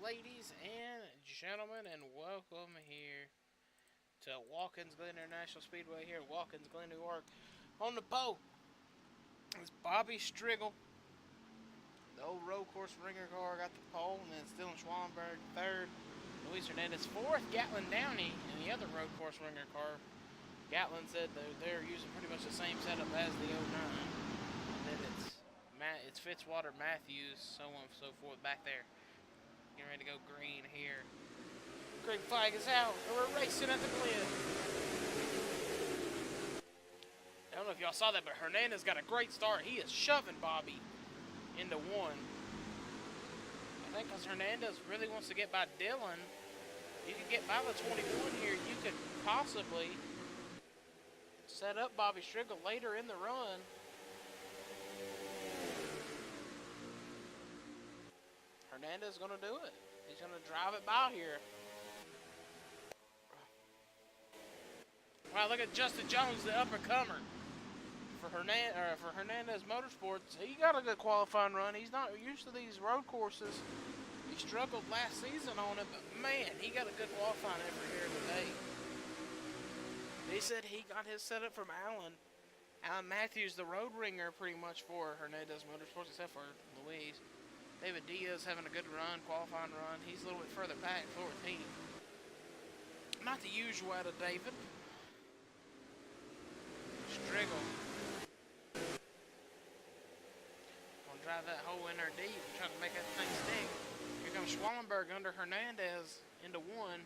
ladies and gentlemen, and welcome here to Watkins Glen International Speedway here at Watkins Glen, New York. On the pole is Bobby Striggle, the old road course ringer car, got the pole, and then Dylan Schwallenberg third, Luis Hernandez fourth, Gatlin Downey in the other road course ringer car. Gatlin said they're using pretty much the same setup as the 09, and then it's Fitzwater, Matthews, so on and so forth back there. Getting ready to go green here. Green flag is out. We're racing at the Glen. I don't know if y'all saw that, but Hernandez got a great start. He is shoving Bobby into one. I think because Hernandez really wants to get by Dylan. You could get by the 21 here. You could possibly set up Bobby Striggle later in the run. Hernandez is going to do it. He's going to drive it by here. Wow, look at Justin Jones, the up-and-comer for Hernandez Motorsports. He got a good qualifying run. He's not used to these road courses. He struggled last season on it, but man, he got a good qualifying effort here today. They said he got his setup from Alan Matthews, the road ringer, pretty much for Hernandez Motorsports, except for Luis. David Diaz having a good run, qualifying run. He's a little bit further back, 14th. Not the usual out of David. Striggle. Gonna drive that hole in there deep, trying to make that thing stick. Here comes Schwallenberg under Hernandez into one.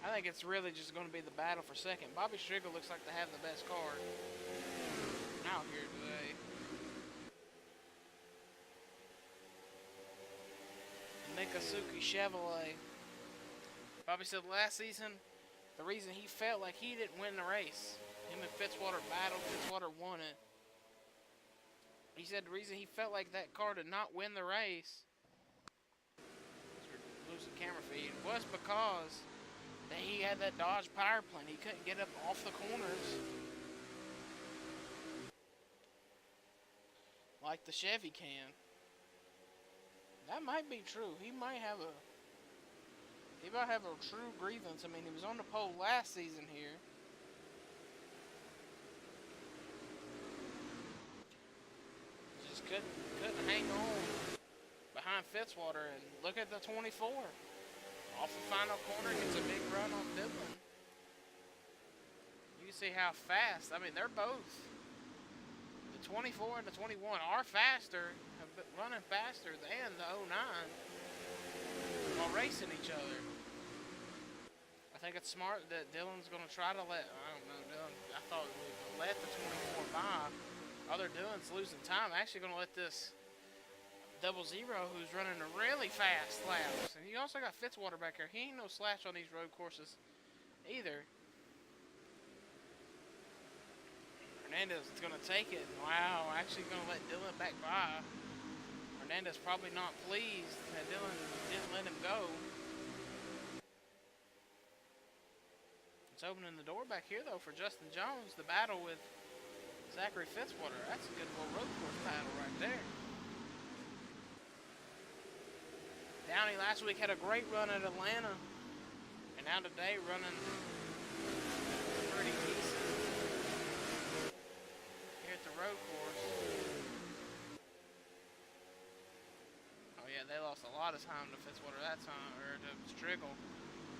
I think it's really just going to be the battle for second. Bobby Striggle looks like to have the best car out here today. Mikasuki Chevrolet. Bobby said last season, the reason he felt like he didn't win the race, him and Fitzwater battled, Fitzwater won it. He said the reason he felt like that car did not win the race, losing camera feed, was because that he had that Dodge power plant. He couldn't get up off the corners like the Chevy can. That might be true. He might have a true grievance. I mean, he was on the pole last season here. Just couldn't hang on behind Fitzwater. And look at the 24. Off the final corner, gets a big run on Dylan. You can see how fast. I mean, they're both. The 24 and the 21 are faster, have been running faster than the 09 while racing each other. I think it's smart that Dylan's going to try to let, I don't know, Dylan, I thought we would let the 24 by. All they're doing is losing time. Actually going to let this 00, who's running a really fast laps. And you also got Fitzwater back here. He ain't no slash on these road courses either. Hernandez is going to take it. Wow, actually going to let Dylan back by. Hernandez probably not pleased that Dylan didn't let him go. It's opening the door back here, though, for Justin Jones. The battle with Zachary Fitzwater. That's a good little road course battle right there. Downey last week had a great run at Atlanta, and now today running pretty decent here at the road course. Oh yeah, they lost a lot of time to Fitzwater that time, or to Striggle,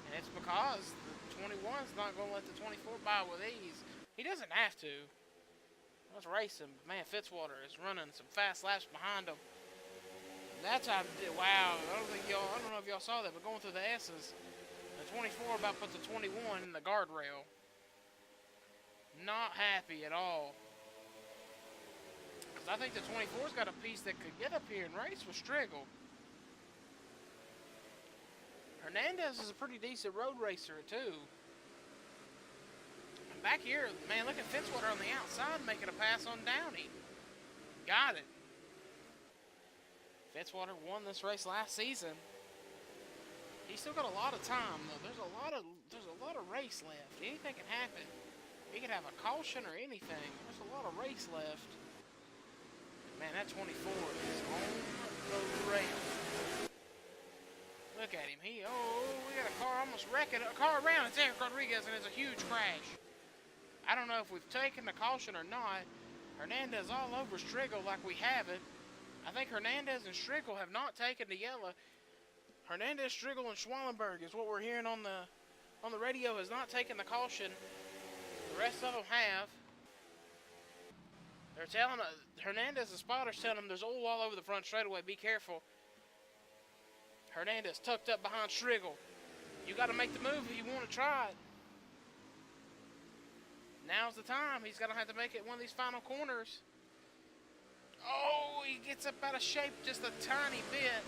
and it's because the 21's not going to let the 24 by with ease. He doesn't have to. Let's race him. Man, Fitzwater is running some fast laps behind him. That time, wow, I don't know if y'all saw that, but going through the S's, the 24 about put the 21 in the guardrail. Not happy at all. Because I think the 24's got a piece that could get up here and race with Striggle. Hernandez is a pretty decent road racer, too. And back here, man, look at Fitzwater on the outside making a pass on Downey. Got it. Fitzwater won this race last season. He's still got a lot of time, though. There's a lot of race left. Anything can happen. He could have a caution or anything. There's a lot of race left. Man, man, that 24 is on the rail. Look at him. We got a car almost wrecking. A car around. It's Erich Rodriguez, and it's a huge crash. I don't know if we've taken the caution or not. Hernandez all over Striegel like we haven't. I think Hernandez and Striegel have not taken the yellow. Hernandez, Striegel, and Schwallenberg is what we're hearing on the radio, has not taken the caution. The rest of them have. They're telling Hernandez, the spotter's telling him there's oil all over the front straightaway. Be careful. Hernandez tucked up behind Striegel. You got to make the move if you want to try it. Now's the time. He's going to have to make it one of these final corners. Oh, he gets up out of shape just a tiny bit.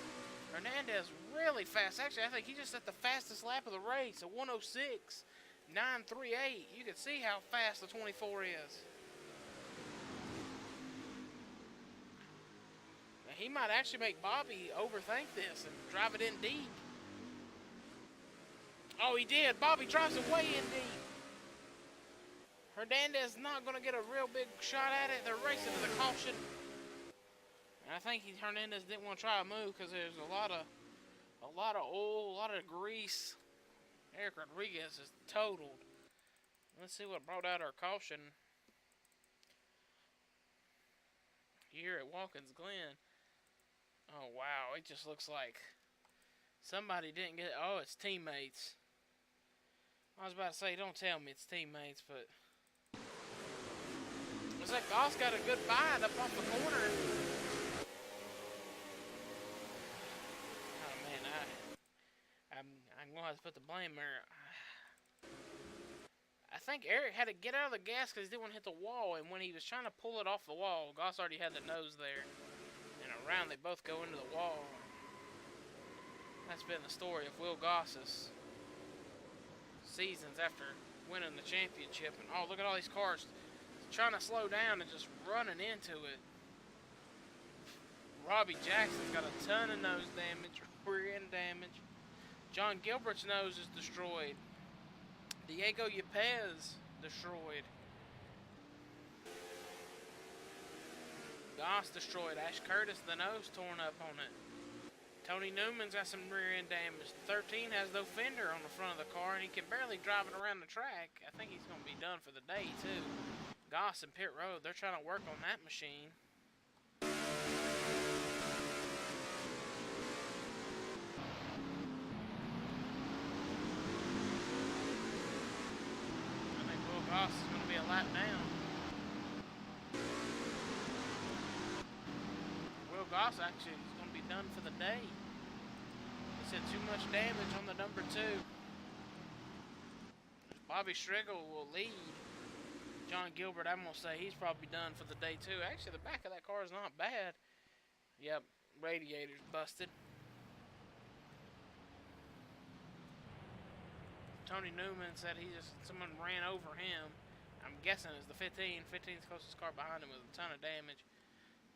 Hernandez really fast. Actually, I think he just at the fastest lap of the race, a 106.938. You can see how fast the 24 is. Now, he might actually make Bobby overthink this and drive it in deep. Oh, he did. Bobby drives it way in deep. Hernandez not going to get a real big shot at it. They're racing to the caution. And I think Hernandez didn't want to try a move because there's a lot of oil, a lot of grease. Erich Rodriguez is totaled. Let's see what brought out our caution here at Watkins Glen. Oh wow, it just looks like somebody didn't get. Oh, it's teammates. I was about to say, don't tell me it's teammates, but looks like Goss got a good bite up off the corner. Oh man, I'm gonna have to put the blame there. I think Erich had to get out of the gas because he didn't want to hit the wall, and when he was trying to pull it off the wall, Goss already had the nose there, and around they both go into the wall. That's been the story of Will Goss's seasons after winning the championship. And oh, look at all these cars trying to slow down and just running into it. Robbie Jackson's got a ton of nose damage, rear end damage. John Gilbert's nose is destroyed. Diego Yepes destroyed. Goss destroyed. Ash Curtis, the nose torn up on it. Tony Newman's got some rear end damage. 13 has no fender on the front of the car, and he can barely drive it around the track. I think he's going to be done for the day, too. Goss and Pit Road, they're trying to work on that machine. I think Will Goss is going to be a lap down. Will Goss actually is going to be done for the day. He said too much damage on the number 2. Bobby Striegel will lead. John Gilbert, I'm going to say he's probably done for the day too. Actually, the back of that car is not bad. Yep, radiator's busted. Tony Newman said someone ran over him. I'm guessing it's the 15. 15's closest car behind him with a ton of damage.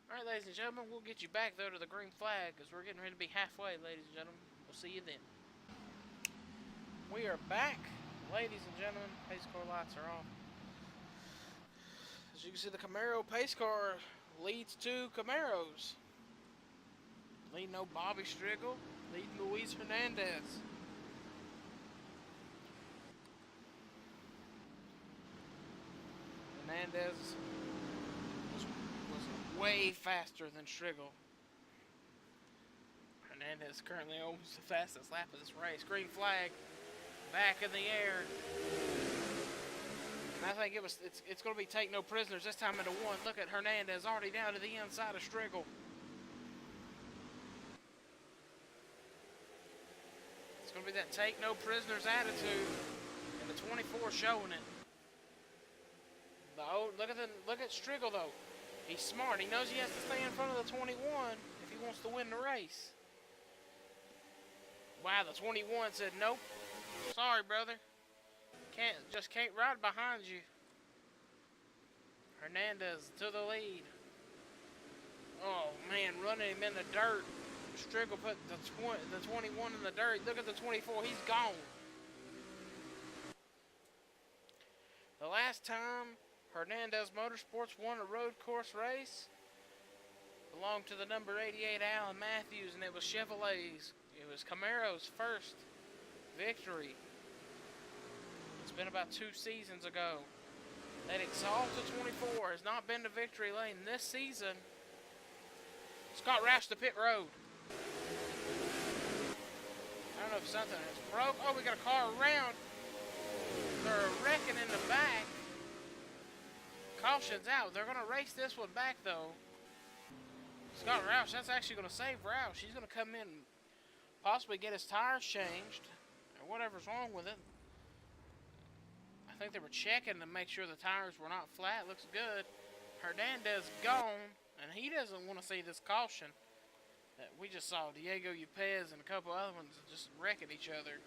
Alright, ladies and gentlemen, we'll get you back though to the green flag because we're getting ready to be halfway, ladies and gentlemen. We'll see you then. We are back, ladies and gentlemen. Pace car lights are off. As you can see, the Camaro pace car leads 2 Camaros. Leading no Bobby Striegel, leading Luis Hernandez. Hernandez was way faster than Striegel. Hernandez currently owns the fastest lap of this race. Green flag, back in the air. And I think it's going to be take no prisoners this time into 1. Look at Hernandez already down to the inside of Striegel. It's going to be that take no prisoners attitude, and the 24 showing it. Look at Striegel though. He's smart. He knows he has to stay in front of the 21 if he wants to win the race. Wow, the 21 said nope. Sorry, brother. Can't ride behind you. Hernandez to the lead. Oh man, running him in the dirt. Striegel put the 21 in the dirt. Look at the 24. He's gone. The last time Hernandez Motorsports won a road course race belonged to the number 88 Alan Matthews, and it was Chevrolet's. It was Camaro's first victory. It's been about 2 seasons ago. That Exalted 24 has not been to victory lane this season. Scott Roush to pit road. I don't know if something has broke. Oh, we got a car around. They're wrecking in the back. Caution's out. They're going to race this one back, though. Scott Roush, that's actually going to save Roush. He's going to come in and possibly get his tires changed, or whatever's wrong with it. I think they were checking to make sure the tires were not flat. Looks good. Hernandez gone, and he doesn't want to see this caution that we just saw. Diego Yepez and a couple other ones just wrecking each other.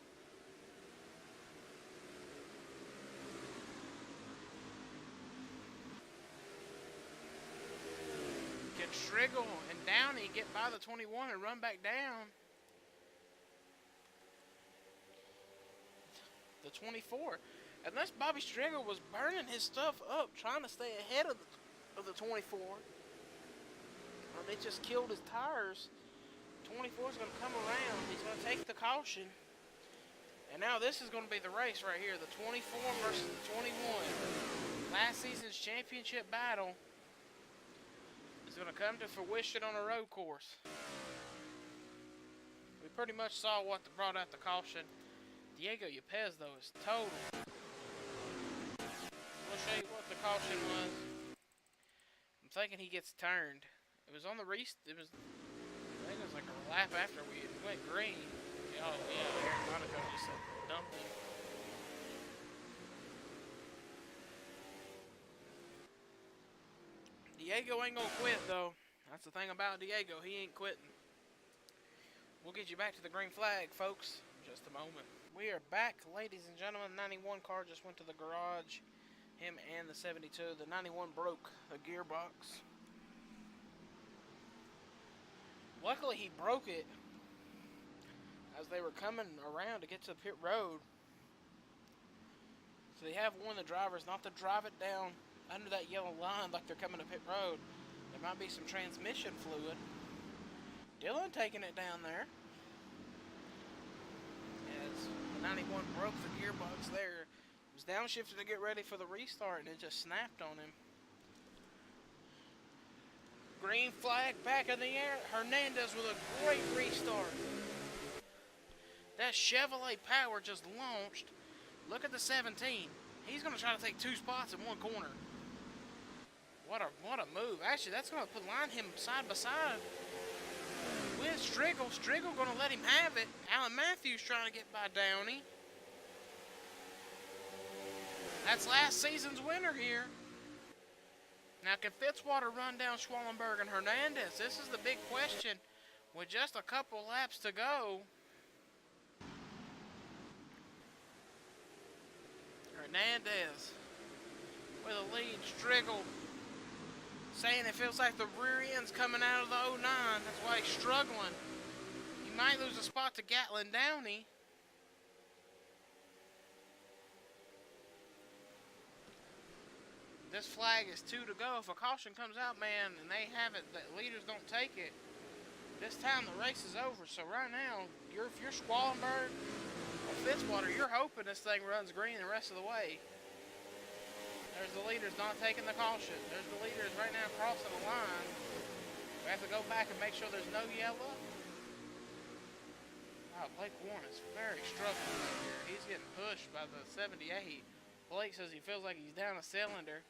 Can Striggle and Downey get by the 21 and run back down? The 24. Unless Bobby Striggle was burning his stuff up, trying to stay ahead of the 24. Or they just killed his tires. 24 is going to come around. He's going to take the caution. And now this is going to be the race right here. The 24 versus the 21. Last season's championship battle is going to come to fruition on a road course. We pretty much saw what brought out the caution. Diego Yepez, though, is total. We'll show you what the caution was. I'm thinking he gets turned. It was on the I think it was like a lap after we went green. Oh yeah, Eric Monaco just dumped him. Diego ain't gonna quit though. That's the thing about Diego. He ain't quitting. We'll get you back to the green flag, folks, in just a moment. We are back, ladies and gentlemen. 91 car just went to the garage. Him and the 72. The 91 broke the gearbox. Luckily, he broke it as they were coming around to get to the pit road. So they have one of the drivers not to drive it down under that yellow line like they're coming to pit road. There might be some transmission fluid. Dylan taking it down there. As the 91 broke the gearbox there. It was downshifted to get ready for the restart and it just snapped on him. Green flag back in the air. Hernandez with a great restart. That Chevrolet Power just launched. Look at the 17. He's going to try to take 2 spots in one corner. What a move. Actually, that's going to line him side by side with Striggle. Striggle going to let him have it. Alan Matthews trying to get by Downey. That's last season's winner here. Now, can Fitzwater run down Schwallenberg and Hernandez? This is the big question with just a couple laps to go. Hernandez with a lead. Striggle saying it feels like the rear end's coming out of the 09. That's why he's struggling. He might lose a spot to Gatlin Downey. This flag is 2 to go. If a caution comes out, man, and they have it, the leaders don't take it, this time the race is over. So right now, if you're Schwallenberg or Fitzwater, you're hoping this thing runs green the rest of the way. There's the leaders not taking the caution. There's the leaders right now crossing the line. We have to go back and make sure there's no yellow. Wow, Blake Warren is very struggling right here. He's getting pushed by the 78. Blake says he feels like he's down a cylinder.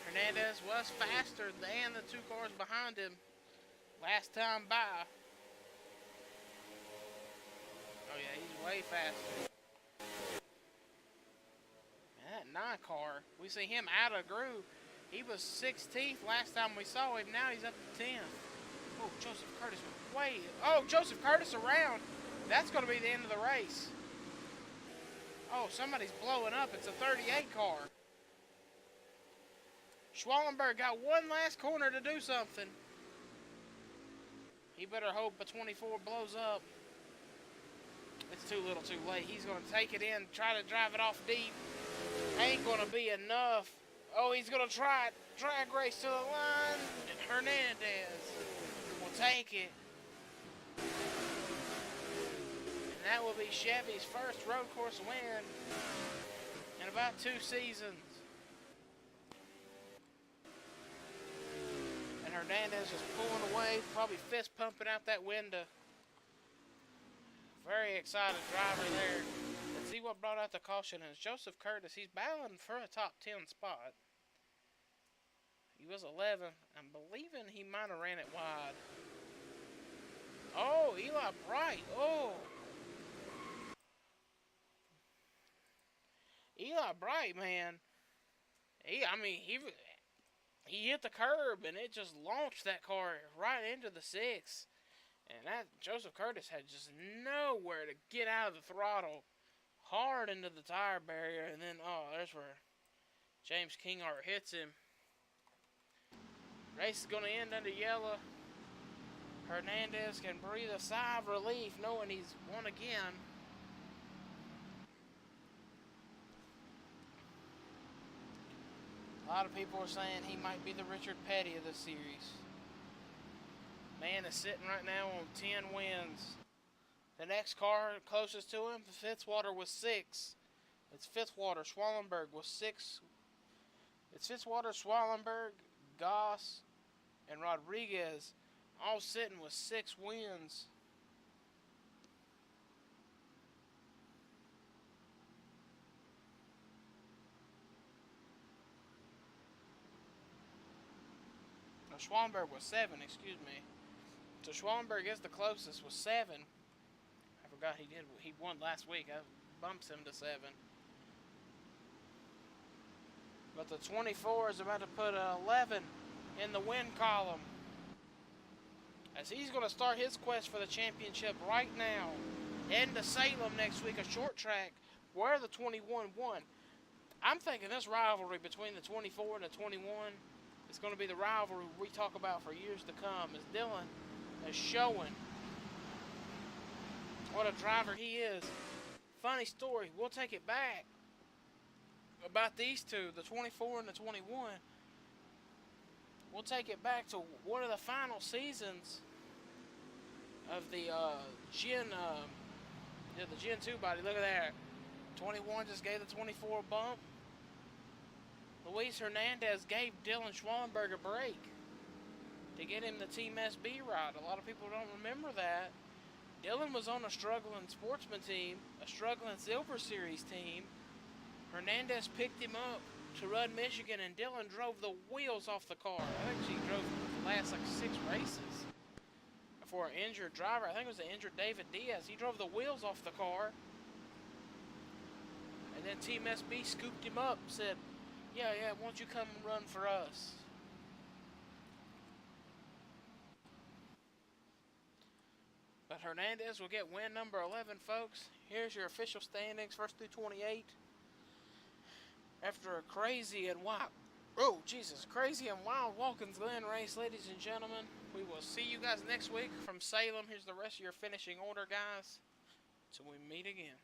Hernandez was faster than the 2 cars behind him last time by. Oh yeah, he's way faster. And that 9 car, we see him out of groove. He was 16th last time we saw him. Now he's up to 10th. Oh, Joseph Curtis was way. Oh, Joseph Curtis around. That's going to be the end of the race. Oh, somebody's blowing up. It's a 38 car. Schwallenberg got one last corner to do something. He better hope a 24 blows up. It's too little too late. He's going to take it in, try to drive it off deep. Ain't going to be enough. Oh, he's going to try it. Drag race to the line. And Hernandez will take it. And that will be Chevy's first road course win in about 2 seasons. And Hernandez is pulling away, probably fist pumping out that window. Very excited driver there. Let's see what brought out the caution. And it's Joseph Curtis. He's battling for a top 10 spot. He was 11. I'm believing he might have ran it wide. Oh, Eli Bright. Oh. Eli Bright, man. He hit the curb and it just launched that car right into the 6. And that Joseph Curtis had just nowhere to get out of the throttle. Hard into the tire barrier. And then, oh, there's where James Kinghart hits him. Race is going to end under yellow. Hernandez can breathe a sigh of relief knowing he's won again. A lot of people are saying he might be the Richard Petty of this series. Man is sitting right now on 10 wins. The next car closest to him, Fitzwater, was 6. It's Fitzwater. Schwallenberg was 6. It's Fitzwater, Schwallenberg, Goss, and Rodriguez all sitting with 6 wins. No, Schwallenberg was 7, excuse me. So Schwallenberg is the closest with 7. I forgot he won last week. I bumped him to 7. But the 24 is about to put 11 in the win column. As he's going to start his quest for the championship right now. Heading to Salem next week, a short track where the 21 won. I'm thinking this rivalry between the 24 and the 21 is going to be the rivalry we talk about for years to come. As Dylan is showing what a driver he is. Funny story, we'll take it back about these two, the 24 and the 21. We'll take it back to one of the final seasons of the Gen 2 body. Look at that. 21 just gave the 24 a bump. Luis Hernandez gave Dylan Schwallenberg a break to get him the Team SB ride. A lot of people don't remember that. Dylan was on a struggling Sportsman team, a struggling Silver Series team. Hernandez picked him up to run Michigan, and Dylan drove the wheels off the car. I think he drove the last 6 races for an injured driver. I think it was an injured David Diaz. He drove the wheels off the car. And then Team SB scooped him up, said, yeah, why don't you come and run for us? But Hernandez will get win number 11, folks. Here's your official standings, first through 28. After a crazy and wild Watkins Glen race, ladies and gentlemen. We will see you guys next week from Salem. Here's the rest of your finishing order, guys. Till we meet again.